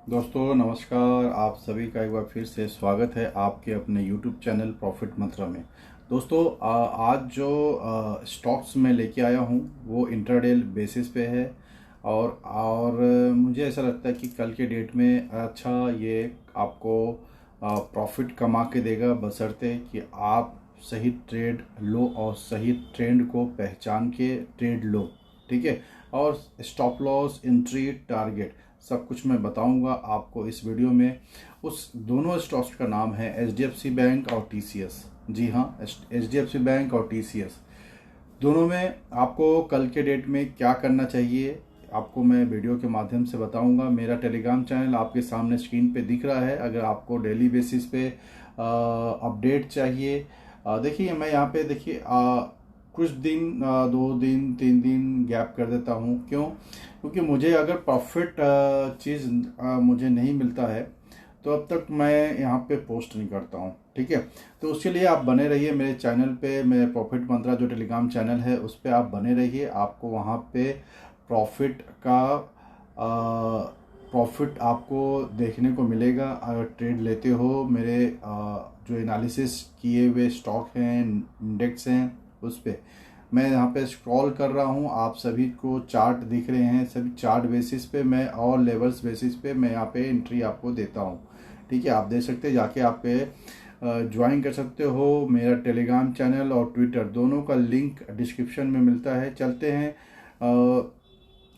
दोस्तों नमस्कार। आप सभी का एक बार फिर से स्वागत है आपके अपने YouTube चैनल प्रॉफिट मंत्रा में। दोस्तों आज जो स्टॉक्स मैं लेके आया हूँ वो इंट्राडे बेसिस पे है और मुझे ऐसा लगता है कि कल के डेट में अच्छा ये आपको प्रॉफिट कमा के देगा, बशर्ते कि आप सही ट्रेड लो और सही ट्रेंड को पहचान के ट्रेड लो। ठीक है। और स्टॉप लॉस, एंट्री, टारगेट सब कुछ मैं बताऊंगा आपको इस वीडियो में। उस दोनों स्टॉक्स का नाम है एचडीएफसी बैंक और टीसीएस। जी हाँ, एचडीएफसी बैंक और टीसीएस दोनों में आपको कल के डेट में क्या करना चाहिए आपको मैं वीडियो के माध्यम से बताऊंगा। मेरा टेलीग्राम चैनल आपके सामने स्क्रीन पे दिख रहा है। अगर आपको डेली बेसिस पे अपडेट चाहिए, देखिए मैं यहाँ पे देखिए कुछ दिन 2 दिन 3 दिन गैप कर देता हूँ। क्यों? क्योंकि मुझे अगर प्रॉफिट चीज़ मुझे नहीं मिलता है तो अब तक मैं यहाँ पे पोस्ट नहीं करता हूँ। ठीक है। तो उसके लिए आप बने रहिए मेरे चैनल पे। मेरे प्रॉफिट मंत्रा जो टेलीग्राम चैनल है उस पर आप बने रहिए। आपको वहाँ पे प्रॉफिट आपको देखने को मिलेगा। अगर ट्रेड लेते हो मेरे जो एनालिसिस किए हुए स्टॉक हैं, इंडेक्स हैं, उस पर मैं यहाँ पे स्क्रॉल कर रहा हूँ। आप सभी को चार्ट दिख रहे हैं। सभी चार्ट बेसिस पे मैं और लेवल्स बेसिस पे मैं यहाँ पे एंट्री आपको देता हूँ। ठीक है। आप देख सकते हैं, जाके आप पे ज्वाइन कर सकते हो। मेरा टेलीग्राम चैनल और ट्विटर दोनों का लिंक डिस्क्रिप्शन में मिलता है। चलते हैं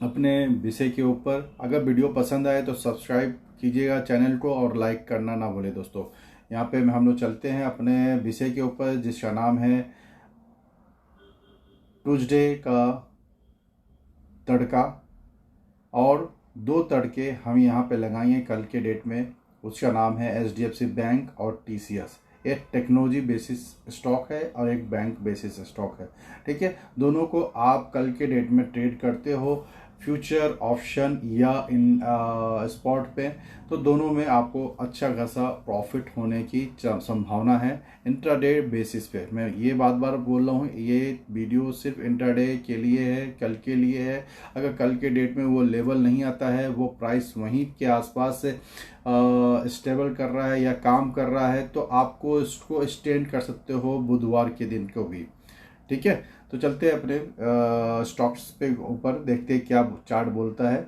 अपने विषय के ऊपर। अगर वीडियो पसंद आए तो सब्सक्राइब कीजिएगा चैनल को और लाइक करना ना भूले। दोस्तों यहाँ पे हम लोग चलते हैं अपने विषय के ऊपर, जिसका नाम है ट्यूसडे का तड़का। और 2 तड़के हम यहाँ पे लगाएंगे कल के डेट में। उसका नाम है एचडीएफसी बैंक और टीसीएस। एक टेक्नोलॉजी बेसिस स्टॉक है और एक बैंक बेसिस स्टॉक है। ठीक है। दोनों को आप कल के डेट में ट्रेड करते हो, फ्यूचर ऑप्शन या इन स्पॉट पे, तो दोनों में आपको अच्छा खासा प्रॉफिट होने की संभावना है। इंट्राडे बेसिस पे मैं ये बार बार बोल रहा हूँ, ये वीडियो सिर्फ इंट्राडे के लिए है, कल के लिए है। अगर कल के डेट में वो लेवल नहीं आता है, वो प्राइस वहीं के आसपास से स्टेबल कर रहा है या काम कर रहा है, तो आपको इसको स्टैंड कर सकते हो बुधवार के दिन को भी। ठीक है। तो चलते हैं अपने स्टॉक्स पे ऊपर, देखते हैं क्या चार्ट बोलता है।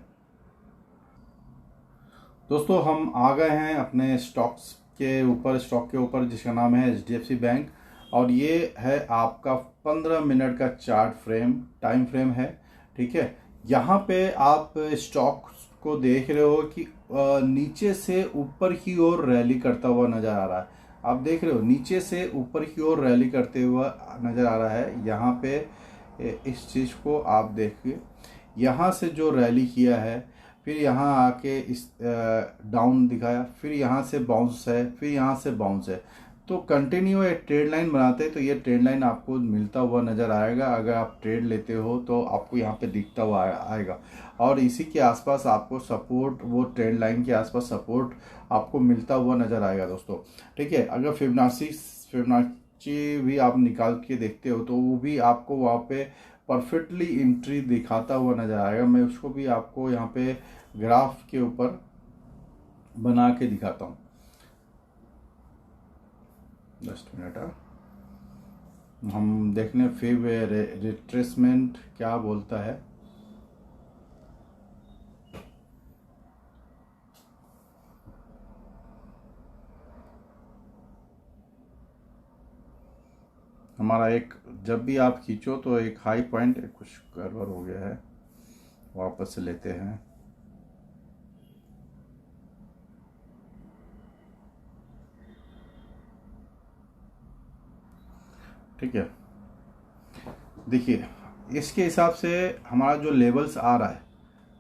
दोस्तों हम आ गए हैं अपने स्टॉक के ऊपर जिसका नाम है एचडीएफसी बैंक। और ये है आपका 15 मिनट का टाइम फ्रेम है। ठीक है। यहाँ पे आप स्टॉक को देख रहे हो कि नीचे से ऊपर की ओर रैली करता हुआ नजर आ रहा है। आप देख रहे हो नीचे से ऊपर की ओर रैली करते हुआ नजर आ रहा है। यहाँ पे इस चीज़ को आप देखिए, यहाँ से जो रैली किया है, फिर यहाँ आके इस डाउन दिखाया, फिर यहाँ से बाउंस है, फिर यहाँ से बाउंस है। तो कंटिन्यू एक ट्रेड लाइन बनाते हैं तो ये ट्रेड लाइन आपको मिलता हुआ नज़र आएगा। अगर आप ट्रेड लेते हो तो आपको यहाँ पे दिखता हुआ आएगा। और इसी के आसपास आपको सपोर्ट, वो ट्रेड लाइन के आसपास सपोर्ट आपको मिलता हुआ नज़र आएगा दोस्तों। ठीक है। अगर फिबोनाची भी आप निकाल के देखते हो तो वो भी आपको वहाँ पे परफेक्टली एंट्री दिखाता हुआ नज़र आएगा। मैं उसको भी आपको यहाँ पे ग्राफ के ऊपर बना के दिखाता हूँ। जस्ट मिनट, हम देखने फिर रिट्रेसमेंट क्या बोलता है। हमारा एक, जब भी आप खींचो तो एक हाई पॉइंट कुछ गड़बड़ हो गया है, वापस से लेते हैं। ठीक है। देखिए इसके हिसाब से हमारा जो लेवल्स आ रहा है,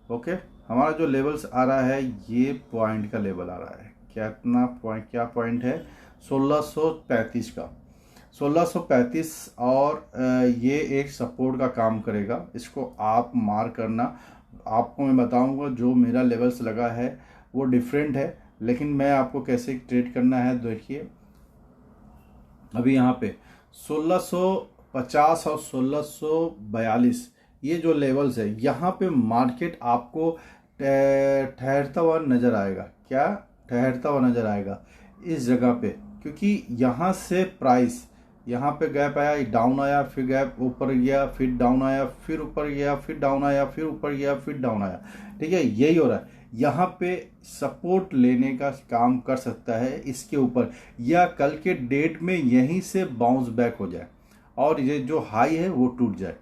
ओके, हमारा जो लेवल्स आ रहा है ये पॉइंट का लेवल आ रहा है। क्या पॉइंट है? 1635 का, 1635। और ये एक सपोर्ट का काम करेगा, इसको आप मार करना। आपको मैं बताऊंगा जो मेरा लेवल्स लगा है वो डिफरेंट है, लेकिन मैं आपको कैसे ट्रेड करना है देखिए। अभी यहाँ पे 1650 और 1642 ये जो लेवल्स है, यहाँ पे मार्केट आपको ठहरता हुआ नज़र आएगा। क्या ठहरता हुआ नज़र आएगा इस जगह पे, क्योंकि यहाँ से प्राइस यहाँ पे गैप आया, डाउन आया, फिर गैप ऊपर गया, फिर डाउन आया, फिर ऊपर गया, फिर डाउन आया, फिर ऊपर गया, फिर डाउन आया। ठीक है, यही हो रहा है। यहाँ पे सपोर्ट लेने का काम कर सकता है इसके ऊपर, या कल के डेट में यहीं से बाउंस बैक हो जाए और ये जो हाई है वो टूट जाए।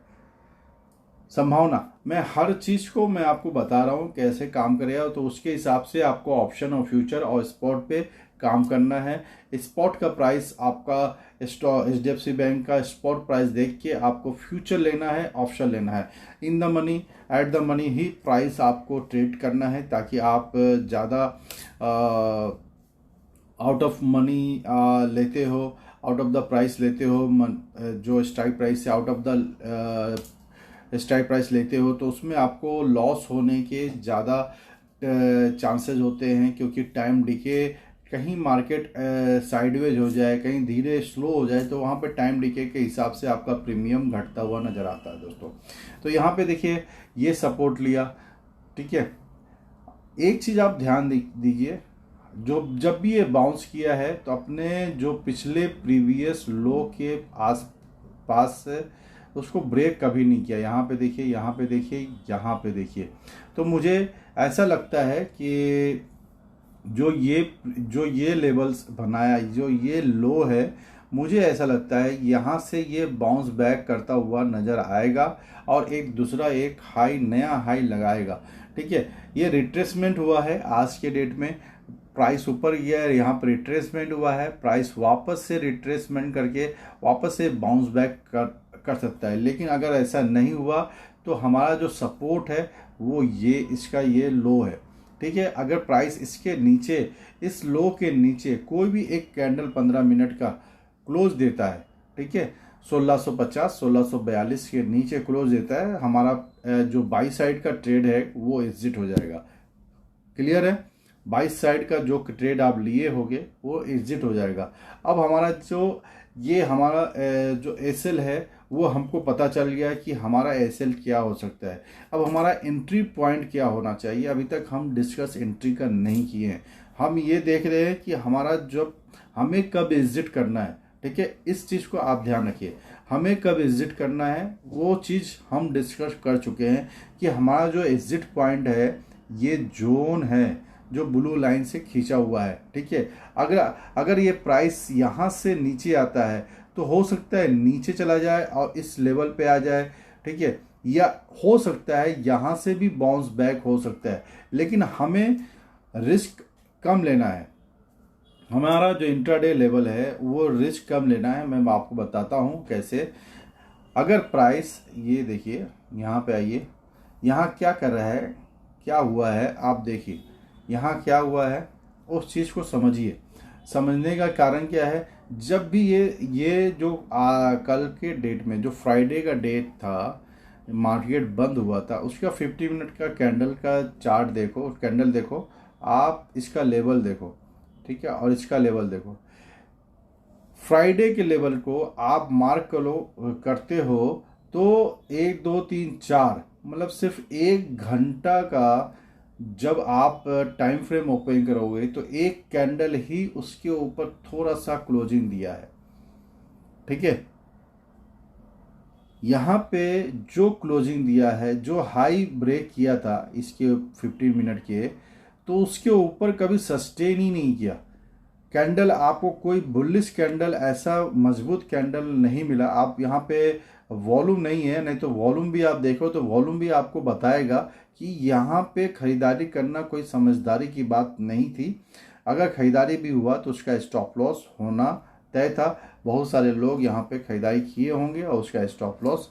संभावना, मैं हर चीज़ को मैं आपको बता रहा हूँ कैसे काम करेगा, तो उसके हिसाब से आपको ऑप्शन और फ्यूचर और स्पॉट पे काम करना है। स्पॉट का प्राइस आपका HDFC बैंक का स्पॉट प्राइस देख के आपको फ्यूचर लेना है, ऑप्शन लेना है। In the money at the money he price आपको ट्रेड करना है, ताकि आप ज़्यादा आउट ऑफ मनी लेते हो, आउट ऑफ द प्राइस लेते हो, जो स्ट्राइक प्राइस से out of the strike price लेते हो, तो उसमें आपको लॉस होने के ज़्यादा चांसेस होते हैं, क्योंकि टाइम डिके, कहीं मार्केट साइडवेज हो जाए, कहीं धीरे स्लो हो जाए, तो वहाँ पे टाइम डिके के हिसाब से आपका प्रीमियम घटता हुआ नज़र आता है दोस्तों। तो यहाँ पे देखिए ये सपोर्ट लिया, ठीक है। एक चीज़ आप ध्यान दीजिए, जब भी ये बाउंस किया है तो अपने जो पिछले प्रीवियस लो के आस पास से उसको ब्रेक कभी नहीं किया। यहाँ पे देखिए, यहाँ पे देखिए, यहाँ पे देखिए। तो मुझे ऐसा लगता है कि जो ये लेवल्स बनाया, जो ये लो है, मुझे ऐसा लगता है यहाँ से ये बाउंस बैक करता हुआ नज़र आएगा और एक दूसरा एक हाई, नया हाई लगाएगा। ठीक है, ये रिट्रेसमेंट हुआ है आज के डेट में, प्राइस ऊपर गया है, यहाँ पर रिट्रेसमेंट हुआ है, प्राइस वापस से रिट्रेसमेंट करके वापस से बाउंस बैक कर सकता है। लेकिन अगर ऐसा नहीं हुआ तो हमारा जो सपोर्ट है वो इसका ये लो है। ठीक है, अगर प्राइस इसके नीचे, इस लो के नीचे कोई भी एक कैंडल 15 मिनट का क्लोज देता है, ठीक है, 1650 1642 के नीचे क्लोज देता है, हमारा जो बाई साइड का ट्रेड है वो एग्जिट हो जाएगा। क्लियर है, बाई साइड का जो ट्रेड आप लिए होगे वो एग्जिट हो जाएगा। अब हमारा हमारा जो एसएल है वो हमको पता चल गया कि हमारा एसएल क्या हो सकता है। अब हमारा एंट्री पॉइंट क्या होना चाहिए, अभी तक हम डिस्कस एंट्री का नहीं किए हैं। हम ये देख रहे हैं कि हमारा जब हमें कब एग्जिट करना है। ठीक है, इस चीज़ को आप ध्यान रखिए, हमें कब एग्जिट करना है वो चीज़ हम डिस्कस कर चुके हैं कि हमारा जो एग्जिट पॉइंट है ये जोन है जो ब्लू लाइन से खींचा हुआ है। ठीक है, अगर ये प्राइस यहाँ से नीचे आता है तो हो सकता है नीचे चला जाए और इस लेवल पे आ जाए। ठीक है, या हो सकता है यहाँ से भी बाउंस बैक हो सकता है, लेकिन हमें रिस्क कम लेना है। हमारा जो इंट्राडे लेवल है वो रिस्क कम लेना है। मैं आपको बताता हूँ कैसे। अगर प्राइस, ये देखिए यहाँ पे आइए, यहाँ क्या कर रहा है, क्या हुआ है, आप देखिए यहाँ क्या हुआ है, उस चीज़ को समझिए। समझने का कारण क्या है, जब भी ये जो कल के डेट में, जो फ्राइडे का डेट था, मार्केट बंद हुआ था, उसका 50 मिनट का कैंडल का चार्ट देखो, कैंडल देखो, आप इसका लेवल देखो, ठीक है, और इसका लेवल देखो। फ्राइडे के लेवल को आप मार्क करते हो तो 1 2 3 4, मतलब सिर्फ 1 घंटा का जब आप टाइम फ्रेम ओपन करोगे तो एक कैंडल ही उसके ऊपर थोड़ा सा क्लोजिंग दिया है। ठीक है, यहाँ पे जो क्लोजिंग दिया है, जो हाई ब्रेक किया था इसके 15 मिनट के, तो उसके ऊपर कभी सस्टेन ही नहीं किया कैंडल। आपको कोई बुलिश कैंडल, ऐसा मजबूत कैंडल नहीं मिला। आप यहाँ पे वॉल्यूम नहीं है, नहीं तो वॉल्यूम भी आप देखो तो वॉल्यूम भी आपको बताएगा कि यहाँ पे खरीदारी करना कोई समझदारी की बात नहीं थी। अगर खरीदारी भी हुआ तो उसका स्टॉप लॉस होना तय था। बहुत सारे लोग यहाँ पे खरीदारी किए होंगे और उसका स्टॉप लॉस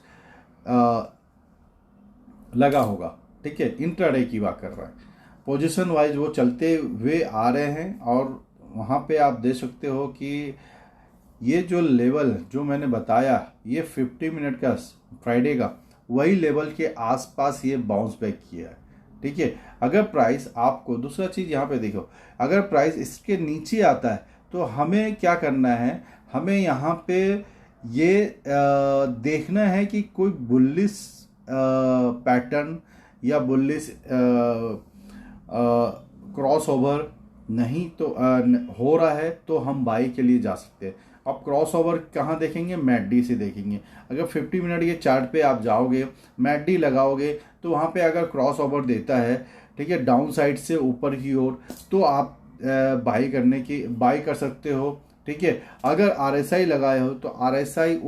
लगा होगा। ठीक है, इंट्राडे की बात कर रहा है, पोजीशन वाइज वो चलते हुए आ रहे हैं। और वहाँ पे आप देख सकते हो कि ये जो लेवल जो मैंने बताया, ये 50 मिनट का फ्राइडे का, वही लेवल के आसपास ये बाउंस बैक किया है। ठीक है, अगर प्राइस आपको, दूसरा चीज़ यहाँ पे देखो, अगर प्राइस इसके नीचे आता है तो हमें क्या करना है, हमें यहाँ पे ये देखना है कि कोई बुलिश पैटर्न या बुलिश क्रॉस ओवर नहीं तो हो रहा है तो हम बाई के लिए जा सकते हैं। अब क्रॉस ओवर कहाँ देखेंगे, मैकडी से देखेंगे। अगर 50 मिनट के चार्ट पे आप जाओगे, मैकडी लगाओगे, तो वहाँ पे अगर क्रॉस ओवर देता है, ठीक है, डाउन साइड से ऊपर की ओर, तो आप बाई कर सकते हो। ठीक है, अगर आरएसआई लगाए हो तो आरएसआई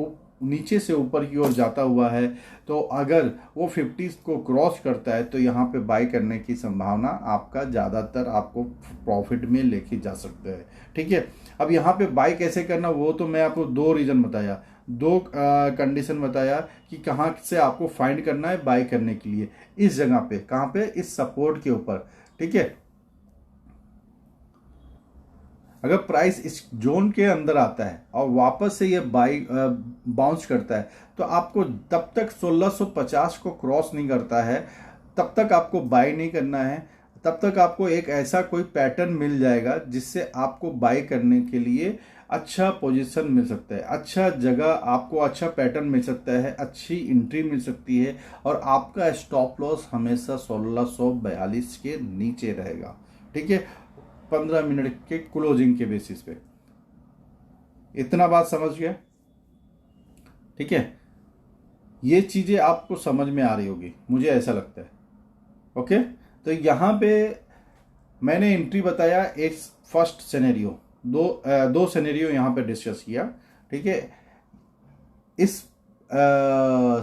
नीचे से ऊपर की ओर जाता हुआ है, तो अगर वो 50 को क्रॉस करता है तो यहाँ पे बाई करने की संभावना आपका ज़्यादातर आपको प्रॉफिट में लेके जा सकते हैं। ठीक है, अब यहाँ पे बाई कैसे करना, वो तो मैं आपको दो रीज़न बताया, दो कंडीशन बताया कि कहाँ से आपको फाइंड करना है बाई करने के लिए। इस जगह पे, कहाँ पे, इस सपोर्ट के ऊपर। ठीक है, अगर प्राइस इस जोन के अंदर आता है और वापस से ये बाई बाउंस करता है, तो आपको तब तक 1650 को क्रॉस नहीं करता है, तब तक आपको बाई नहीं करना है। तब तक आपको एक ऐसा कोई पैटर्न मिल जाएगा जिससे आपको बाई करने के लिए अच्छा पोजीशन मिल सकता है, अच्छा जगह, आपको अच्छा पैटर्न मिल सकता है, अच्छी एंट्री मिल सकती है, और आपका स्टॉप लॉस हमेशा 1642 के नीचे रहेगा। ठीक है, 15 मिनट के क्लोजिंग के बेसिस पे। इतना बात समझ गया? ठीक है, ये चीजें आपको समझ में आ रही होगी, मुझे ऐसा लगता है। ओके, तो यहां पे मैंने एंट्री बताया, एक फर्स्ट सिनेरियो, दो सिनेरियो यहां पे डिस्कस किया। ठीक है, इस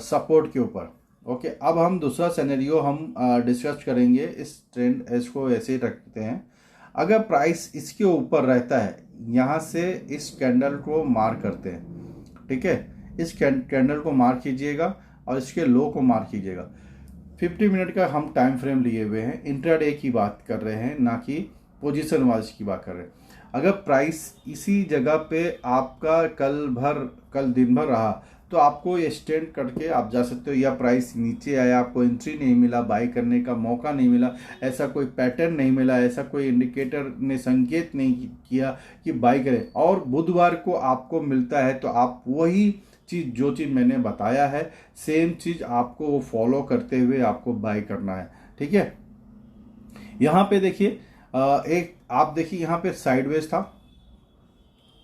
सपोर्ट के ऊपर। ओके, अब हम दूसरा सिनेरियो हम डिस्कस करेंगे। इस ट्रेंड इसको ऐसे ही रखते हैं। अगर प्राइस इसके ऊपर रहता है, यहाँ से इस कैंडल को मार करते हैं। ठीक है, इस कैंडल को मार कीजिएगा और इसके लो को मार कीजिएगा। 50 मिनट का हम टाइम फ्रेम लिए हुए हैं, इंट्राडे की बात कर रहे हैं, ना कि पोजीशन वाइज की बात कर रहे हैं। अगर प्राइस इसी जगह पे आपका कल दिन भर रहा, तो आपको ये स्टैंड करके आप जा सकते हो, या प्राइस नीचे आया, आपको एंट्री नहीं मिला, बाई करने का मौका नहीं मिला, ऐसा कोई पैटर्न नहीं मिला, ऐसा कोई इंडिकेटर ने संकेत नहीं किया कि बाई करें, और बुधवार को आपको मिलता है, तो आप वही चीज़, जो चीज़ मैंने बताया है, सेम चीज़ आपको वो फॉलो करते हुए आपको बाई करना है। ठीक है, यहाँ पे देखिए, एक आप देखिए, यहाँ पे साइडवेज था।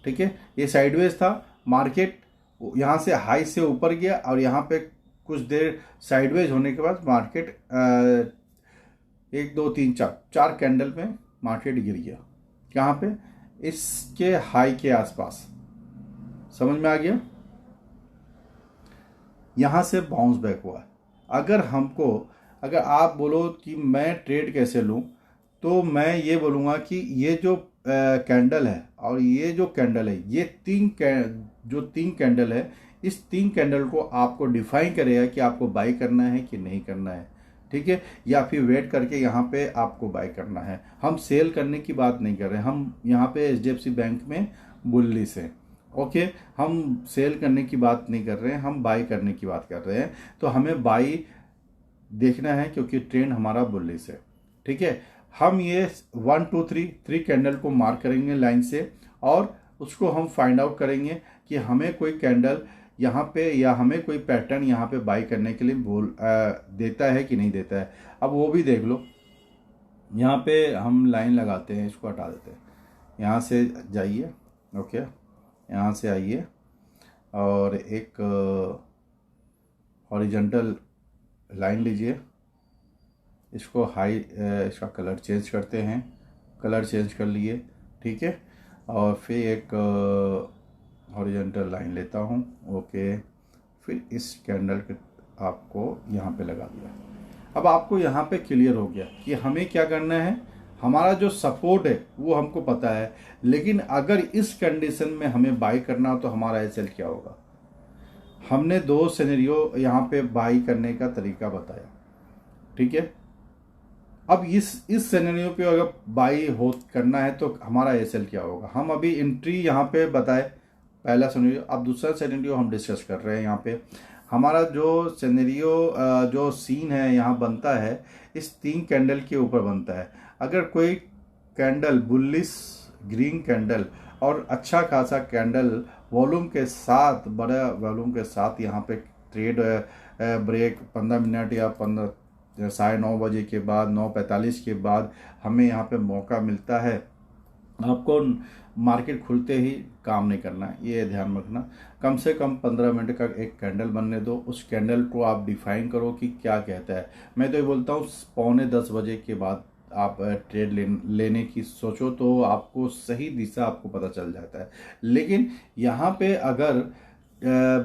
ठीक है, ये साइडवेज था, मार्केट यहाँ से हाई से ऊपर गया, और यहाँ पे कुछ देर साइडवेज होने के बाद मार्केट 1 2 3 4 कैंडल में मार्केट गिर गया। कहाँ पे, इसके हाई के आसपास। समझ में आ गया? यहाँ से बाउंस बैक हुआ। अगर आप बोलो कि मैं ट्रेड कैसे लूँ, तो मैं ये बोलूँगा कि ये जो कैंडल है और ये जो कैंडल है, ये तीन कैंडल है, इस 3 कैंडल को आपको डिफाइन करेगा कि आपको बाई करना है कि नहीं करना है। ठीक है, या फिर वेट करके यहाँ पे आपको बाई करना है। हम सेल करने की बात नहीं कर रहे, हम यहाँ पे HDFC बैंक में बुलिश है। ओके, हम सेल करने की बात नहीं कर रहे हैं, हम बाई करने की बात कर रहे हैं। तो हमें बाई देखना है क्योंकि ट्रेंड हमारा बुलिश है। ठीक है, हम ये 1 2 3 कैंडल को मार्क करेंगे लाइन से, और उसको हम फाइंड आउट करेंगे कि हमें कोई कैंडल यहाँ पे, या हमें कोई पैटर्न यहाँ पे बाई करने के लिए देता है कि नहीं देता है। अब वो भी देख लो, यहाँ पे हम लाइन लगाते हैं, इसको हटा देते हैं। यहाँ से जाइए, ओके, यहाँ से आइए, और एक हॉरिजॉन्टल लाइन लीजिए, इसको इसका कलर चेंज करते हैं, कलर चेंज कर लिए। ठीक है, और फिर एक हॉरिजॉन्टल लाइन लेता हूँ। ओके, फिर इस कैंडल के आपको यहाँ पे लगा दिया। अब आपको यहाँ पे क्लियर हो गया कि हमें क्या करना है। हमारा जो सपोर्ट है वो हमको पता है, लेकिन अगर इस कंडीशन में हमें बाई करना हो तो हमारा एसएल क्या होगा। हमने 2 सिनेरियो यहाँ पे बाई करने का तरीका बताया। ठीक है, अब इस सिनेरियो पे अगर बाई करना है तो हमारा एसएल क्या होगा। हम अभी एंट्री यहाँ पे बताए, पहला सिनेरियो। अब दूसरा सिनेरियो हम डिस्कस कर रहे हैं। यहाँ पे हमारा जो सिनेरियो, जो सीन है यहाँ बनता है, इस 3 कैंडल के ऊपर बनता है। अगर कोई कैंडल बुलिश ग्रीन कैंडल और अच्छा खासा कैंडल वॉल्यूम के साथ, बड़ा वॉल्यूम के साथ यहाँ पे ट्रेड ब्रेक 15 मिनट या 9:30 के बाद, 9:45 के बाद हमें यहाँ पे मौका मिलता है। आपको मार्केट खुलते ही काम नहीं करना है, ये ध्यान रखना। कम से कम 15 मिनट का एक कैंडल बनने दो, उस कैंडल को आप डिफाइन करो कि क्या कहता है। मैं तो ये बोलता हूँ 9:45 के बाद आप ट्रेड लेने की सोचो तो आपको सही दिशा आपको पता चल जाता है। लेकिन यहाँ पे अगर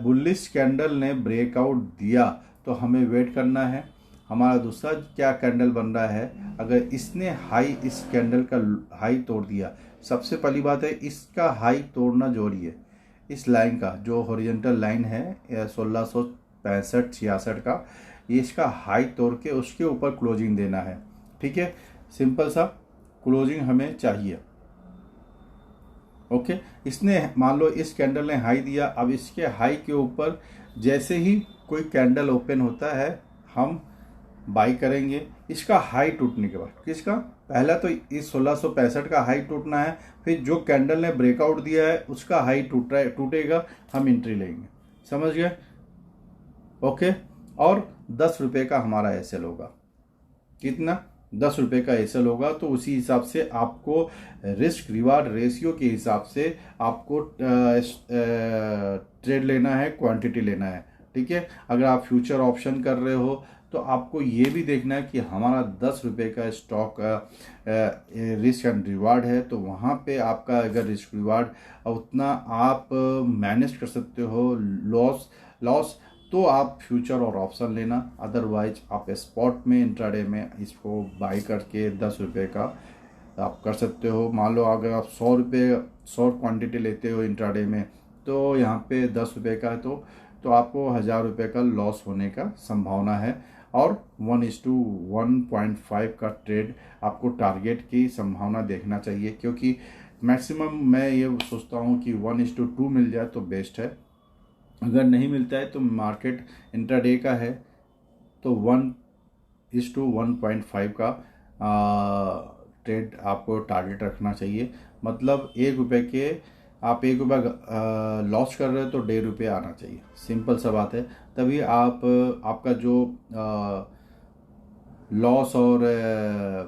बुलिश कैंडल ने ब्रेकआउट दिया तो हमें वेट करना है। हमारा दूसरा क्या कैंडल बन रहा है, अगर इसने हाई, इस कैंडल का हाई तोड़ दिया, सबसे पहली बात है इसका हाई तोड़ना जरूरी है। इस लाइन का जो हॉरिजॉन्टल लाइन है 1665-66 का, ये इसका हाई तोड़ के उसके ऊपर क्लोजिंग देना है। ठीक है, सिंपल सा क्लोजिंग हमें चाहिए। ओके, इसने मान लो इस कैंडल ने हाई दिया, अब इसके हाई के ऊपर जैसे ही कोई कैंडल ओपन होता है हम बाई करेंगे। इसका हाई टूटने के बाद, किसका, पहला तो इस 1665 का हाई टूटना है, फिर जो कैंडल ने ब्रेकआउट दिया है उसका हाई टूटेगा, हम एंट्री लेंगे। समझ गए? ओके, और 10 रुपये का हमारा एसएल होगा। कितना? 10 रुपये का एसएल होगा। तो उसी हिसाब से आपको रिस्क रिवार्ड रेशियो के हिसाब से आपको ट्रेड लेना है, क्वांटिटी लेना है। ठीक है, अगर आप फ्यूचर ऑप्शन कर रहे हो तो आपको ये भी देखना है कि हमारा 10 रुपये का स्टॉक रिस्क एंड रिवार्ड है, तो वहाँ पे आपका अगर रिस्क रिवार्ड उतना आप मैनेज कर सकते हो, लॉस तो आप फ्यूचर और ऑप्शन लेना। अदरवाइज आप स्पॉट में, इंट्राडे में इसको बाई करके 10 रुपये का आप कर सकते हो। मान लो अगर आप 100 क्वांटिटी लेते हो इंट्राडे में, तो यहाँ पे 10 रुपये का है तो आपको 1000 रुपये का लॉस होने का संभावना है। और 1:1.5 का ट्रेड आपको टारगेट की संभावना देखना चाहिए, क्योंकि मैक्सिमम मैं ये सोचता हूँ कि 1:2 मिल जाए तो बेस्ट है। अगर नहीं मिलता है तो मार्केट इंट्राडे का है तो 1:1.5 का ट्रेड आपको टारगेट रखना चाहिए। मतलब 1 रुपये के आप 1 रुपया लॉस कर रहे हो तो 1.5 रुपये आना चाहिए। सिंपल सा बात है, तभी आपका जो लॉस और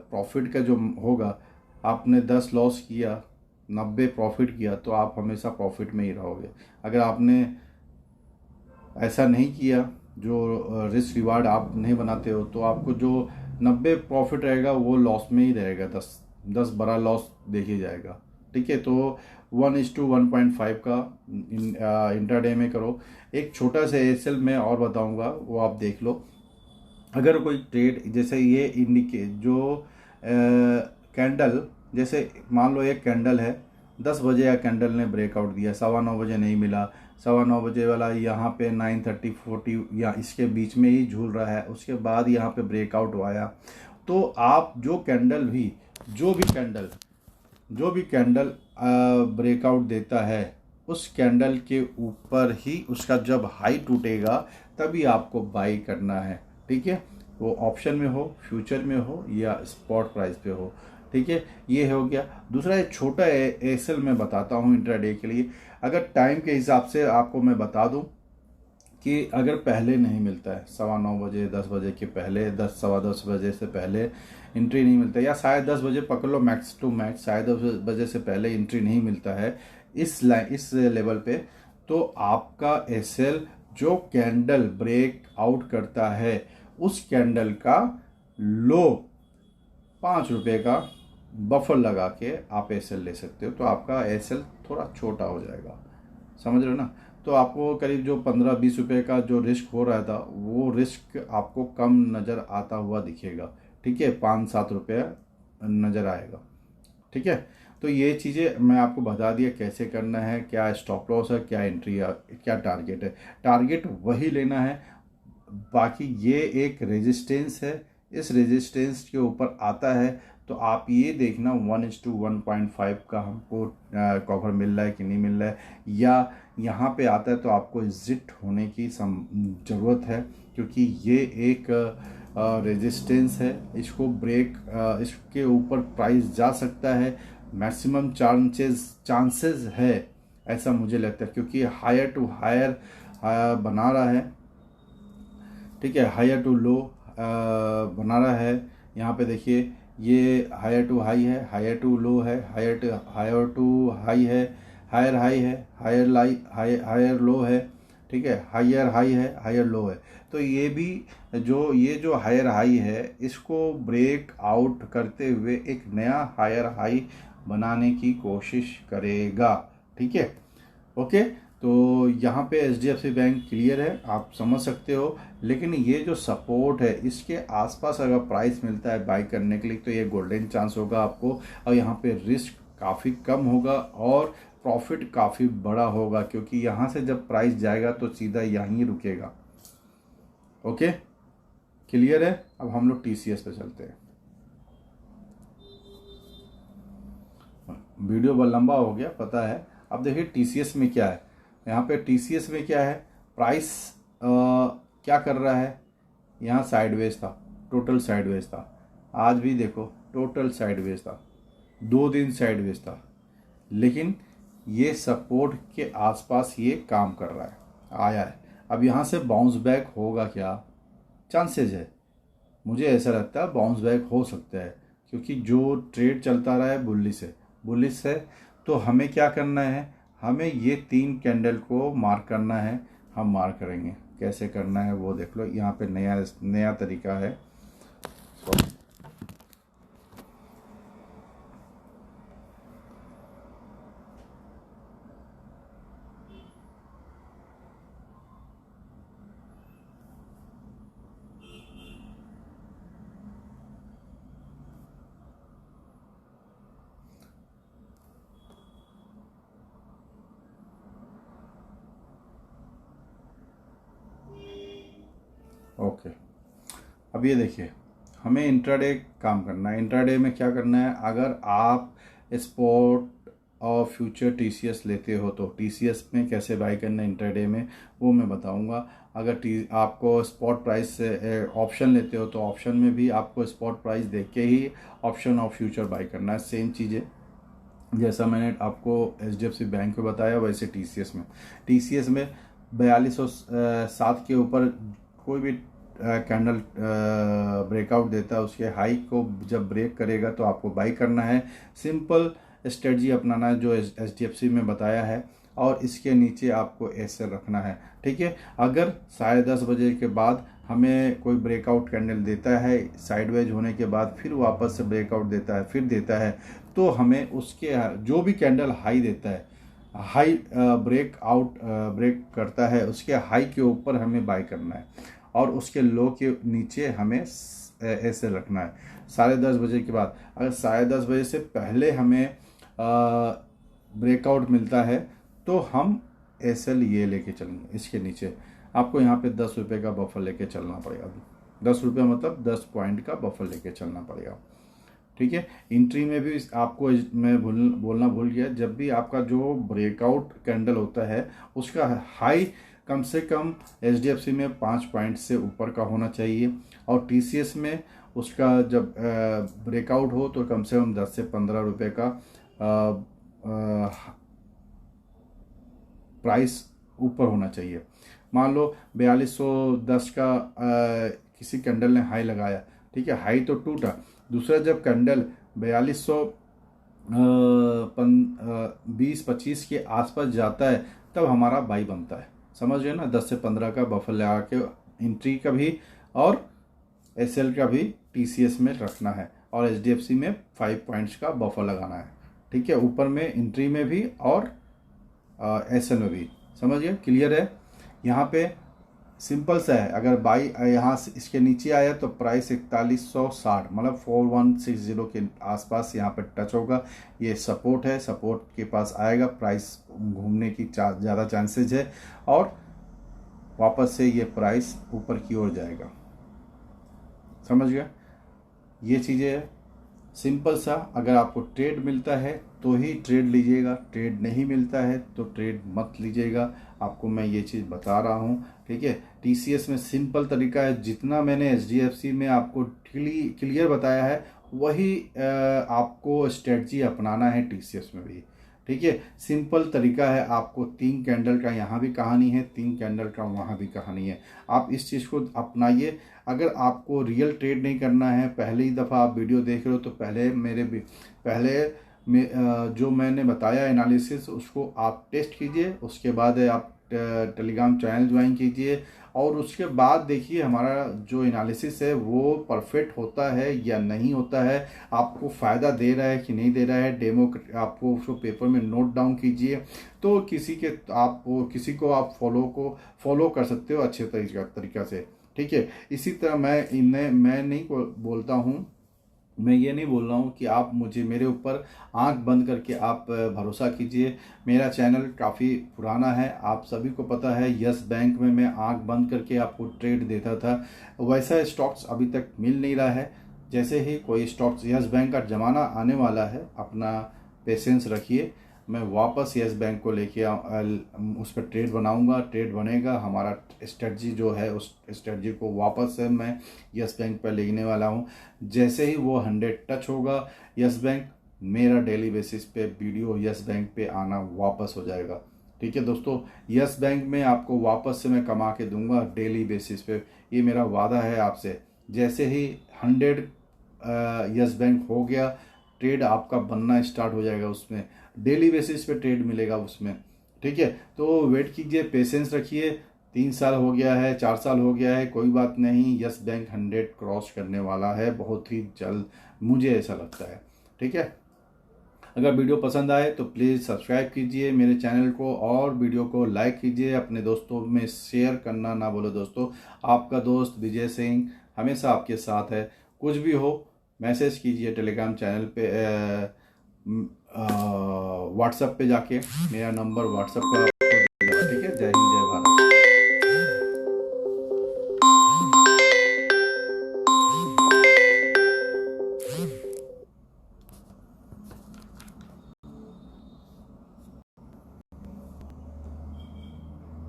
प्रॉफिट का जो होगा, आपने 10 लॉस किया, 90 प्रॉफिट किया, तो आप हमेशा प्रॉफिट में ही रहोगे। अगर आपने ऐसा नहीं किया, जो रिस्क रिवार्ड आप नहीं बनाते हो, तो आपको जो 90 प्रॉफिट रहेगा वो लॉस में ही रहेगा, 10 बड़ा लॉस देखिए जाएगा। ठीक है, तो 1:1.5 का इंट्राडे में करो। एक छोटा सा एसएल में और बताऊंगा, वो आप देख लो। अगर कोई ट्रेड जैसे ये इंडिकेट जो कैंडल, जैसे मान लो एक कैंडल है 10 बजे, या कैंडल ने ब्रेकआउट दिया, 9:15 बजे नहीं मिला, 9:15 बजे वाला यहाँ पे 9:30 40 या इसके बीच में ही झूल रहा है, उसके बाद यहाँ पे ब्रेकआउट आया, तो आप जो भी कैंडल ब्रेकआउट देता है, उस कैंडल के ऊपर ही उसका जब हाई टूटेगा तभी आपको बाई करना है। ठीक है, वो ऑप्शन में हो, फ्यूचर में हो या स्पॉट प्राइस पे हो। ठीक है, ये हो गया। दूसरा एक छोटा एसएल मैं बताता हूँ इंट्राडे के लिए। अगर टाइम के हिसाब से आपको मैं बता दूं कि अगर पहले नहीं मिलता है, 9:15 बजे, 10 बजे के पहले, 10 सवा 10 बजे से पहले एंट्री नहीं मिलता, या शायद 10 बजे पकड़ लो मैक्स टू मैक्स, शायद 10 बजे से पहले एंट्री नहीं मिलता है इस लेवल पे, तो आपका एसएल जो कैंडल ब्रेक आउट करता है उस कैंडल का लो 5 रुपये का बफर लगा के आप एसएल ले सकते हो, तो आपका एसएल थोड़ा छोटा हो जाएगा। समझ रहे हो ना? तो आपको करीब जो 15-20 रुपये का जो रिस्क हो रहा था, वो रिस्क आपको कम नज़र आता हुआ दिखेगा। ठीक है, 5-7 रुपये नज़र आएगा। ठीक है, तो ये चीज़ें मैं आपको बता दिया कैसे करना है, क्या स्टॉप लॉस है, क्या एंट्री है, क्या टारगेट है। टारगेट वही लेना है, बाकी ये एक रेजिस्टेंस है, इस रेजिस्टेंस के ऊपर आता है तो आप ये देखना 1:1.5 का हमको कवर मिल रहा है कि नहीं मिल रहा है, या यहाँ पे आता है तो आपको एग्जिट होने की ज़रूरत है, क्योंकि ये एक रेजिस्टेंस है, इसको इसके ऊपर प्राइस जा सकता है। मैक्सिमम चांसेस है, ऐसा मुझे लगता है, क्योंकि हायर टू हायर बना रहा है। ठीक है, हायर टू लो, बना रहा है। यहाँ पे देखिए ये हायर टू हाई है, हायर टू लो है, हायर टू हाई है, हायर हाई है, हायर लो है, ठीक है, हायर हाई है, हायर लो है। तो ये भी ये जो हायर हाई है इसको ब्रेक आउट करते हुए एक नया हायर हाई बनाने की कोशिश करेगा, ठीक है। ओके, तो यहाँ पे HDFC बैंक क्लियर है, आप समझ सकते हो। लेकिन ये जो सपोर्ट है इसके आसपास अगर प्राइस मिलता है बाई करने के लिए तो ये गोल्डन चांस होगा आपको, और यहाँ पे रिस्क काफ़ी कम होगा और प्रॉफिट काफ़ी बड़ा होगा, क्योंकि यहाँ से जब प्राइस जाएगा तो सीधा यहीं रुकेगा। ओके, क्लियर है। अब हम लोग TCS पे चलते हैं। वीडियो बहुत लंबा हो गया पता है। अब देखिए TCS में क्या है। यहाँ पे TCS में क्या है, प्राइस क्या कर रहा है, यहाँ साइडवेज था, टोटल साइडवेज था। आज भी देखो टोटल साइडवेज था, 2 दिन साइडवेज था, लेकिन ये सपोर्ट के आसपास ये काम कर रहा है, आया है। अब यहाँ से बाउंस बैक होगा क्या, चांसेस है, मुझे ऐसा लगता है बाउंस बैक हो सकता है, क्योंकि जो ट्रेड चलता रहा है बुलिश है। तो हमें क्या करना है, हमें ये 3 कैंडल को मार्क करना है। हम मार्क करेंगे, कैसे करना है वो देख लो। यहाँ पे नया तरीका है। ओके, अब ये देखिए हमें इंट्राडे काम करना है। इंट्राडे में क्या करना है, अगर आप स्पॉट और फ्यूचर TCS लेते हो तो TCS में कैसे बाई करना है इंट्राडे में वो मैं बताऊंगा। अगर आपको स्पॉट प्राइस से ऑप्शन लेते हो तो ऑप्शन में भी आपको स्पॉट प्राइस देख के ही ऑप्शन और फ्यूचर बाई करना है। सेम चीज़ें जैसा मैंने आपको HDFC बैंक में बताया वैसे TCS में 4207 के ऊपर कोई भी कैंडल ब्रेकआउट देता है, उसके हाई को जब ब्रेक करेगा तो आपको बाई करना है। सिंपल स्ट्रेटजी अपनाना है जो HDFC में बताया है, और इसके नीचे आपको ऐसे रखना है, ठीक है। अगर 10:30 बजे के बाद हमें कोई ब्रेकआउट कैंडल देता है, साइडवेज होने के बाद फिर वापस से ब्रेकआउट देता है, फिर देता है, तो हमें उसके जो भी कैंडल हाई देता है, हाई ब्रेक करता है, उसके हाई के ऊपर हमें बाई करना है, और उसके लो के नीचे हमें ऐसे रखना है 10:30 बजे के बाद। अगर 10:30 बजे से पहले हमें ब्रेकआउट मिलता है तो हम SL ये लेके चलेंगे। इसके नीचे आपको यहाँ पे 10 रुपये का बफर लेके चलना पड़ेगा। 10 रुपये मतलब 10 पॉइंट का बफर लेके चलना पड़ेगा, ठीक है। एंट्री में भी आपको मैं बोलना भूल गया, जब भी आपका जो ब्रेकआउट कैंडल होता है उसका हाई कम से कम HDFC में 5 पॉइंट से ऊपर का होना चाहिए, और TCS में उसका जब ब्रेकआउट हो तो कम से कम 10 से 15 रुपये का प्राइस ऊपर होना चाहिए। मान लो 4210 का किसी कैंडल ने हाई लगाया, ठीक है, हाई तो टूटा, दूसरा जब कैंडल 4220-25 के आसपास जाता है तब हमारा बाई बनता है, समझ रहे हो ना। 10 से 15 का बफर लगा के एंट्री का भी और SL का भी TCS में रखना है, और HDFC में 5 पॉइंट्स का बफर लगाना है, ठीक है, ऊपर में एंट्री में भी और SL में भी। समझ गए, क्लियर है। यहाँ पे सिंपल सा है, अगर बाई यहाँ से इसके नीचे आया तो प्राइस 4160 मतलब 4160 के आसपास यहाँ पे टच होगा। ये सपोर्ट है, सपोर्ट के पास आएगा, प्राइस घूमने की ज़्यादा चांसेज है, और वापस से ये प्राइस ऊपर की ओर जाएगा। समझ गया, ये चीज़ें है सिंपल सा। अगर आपको ट्रेड मिलता है तो ही ट्रेड लीजिएगा, ट्रेड नहीं मिलता है तो ट्रेड मत लीजिएगा। आपको मैं ये चीज़ बता रहा हूँ, ठीक है। TCS में सिंपल तरीका है, जितना मैंने HDFC में आपको क्लियर बताया है वही आपको स्ट्रेटजी अपनाना है TCS में भी, ठीक है, सिंपल तरीका है। आपको 3 कैंडल का यहाँ भी कहानी है, 3 कैंडल का वहाँ भी कहानी है। आप इस चीज़ को अपनाइए। अगर आपको रियल ट्रेड नहीं करना है, पहली दफ़ा आप वीडियो देख रहे हो, तो जो मैंने बताया एनालिसिस, उसको आप टेस्ट कीजिए। उसके बाद आप टेलीग्राम चैनल ज्वाइन कीजिए और उसके बाद देखिए हमारा जो एनालिसिस है वो परफेक्ट होता है या नहीं होता है, आपको फ़ायदा दे रहा है कि नहीं दे रहा है। डेमो आपको उसको पेपर में नोट डाउन कीजिए, तो किसी को आप फॉलो कर सकते हो अच्छे तरीका से। ठीक है, इसी तरह मैं नहीं बोलता हूँ, मैं ये नहीं बोल रहा हूँ कि आप मेरे ऊपर आंख बंद करके आप भरोसा कीजिए। मेरा चैनल काफ़ी पुराना है, आप सभी को पता है। यस बैंक में मैं आंख बंद करके आपको ट्रेड देता था, वैसा स्टॉक्स अभी तक मिल नहीं रहा है। जैसे ही कोई स्टॉक्स, यस बैंक का ज़माना आने वाला है, अपना पेशेंस रखिए। मैं वापस यस बैंक को लेके उस पर ट्रेड बनाऊंगा, ट्रेड बनेगा। हमारा स्ट्रेटजी जो है, उस स्ट्रेटजी को वापस से मैं यस बैंक पर लेने वाला हूं। जैसे ही वो 100 टच होगा यस बैंक, मेरा डेली बेसिस पे वीडियो यस बैंक पे आना वापस हो जाएगा। ठीक है दोस्तों, यस बैंक में आपको वापस से मैं कमा के दूंगा डेली बेसिस पे, ये मेरा वादा है आपसे। जैसे ही 100 यस बैंक हो गया, ट्रेड आपका बनना स्टार्ट हो जाएगा, उसमें डेली बेसिस पे ट्रेड मिलेगा उसमें। ठीक है, तो वेट कीजिए, पेशेंस रखिए। 3 साल हो गया है, 4 साल हो गया है, कोई बात नहीं, यस बैंक 100 क्रॉस करने वाला है बहुत ही जल्द, मुझे ऐसा लगता है। ठीक है, अगर वीडियो पसंद आए तो प्लीज़ सब्सक्राइब कीजिए मेरे चैनल को और वीडियो को लाइक कीजिए। अपने दोस्तों में शेयर करना ना भूलो दोस्तों। आपका दोस्त विजय सिंह हमेशा आपके साथ है। कुछ भी हो मैसेज कीजिए टेलीग्राम चैनल पे, व्हाट्सएप पे जाके। मेरा नंबर व्हाट्सएप पर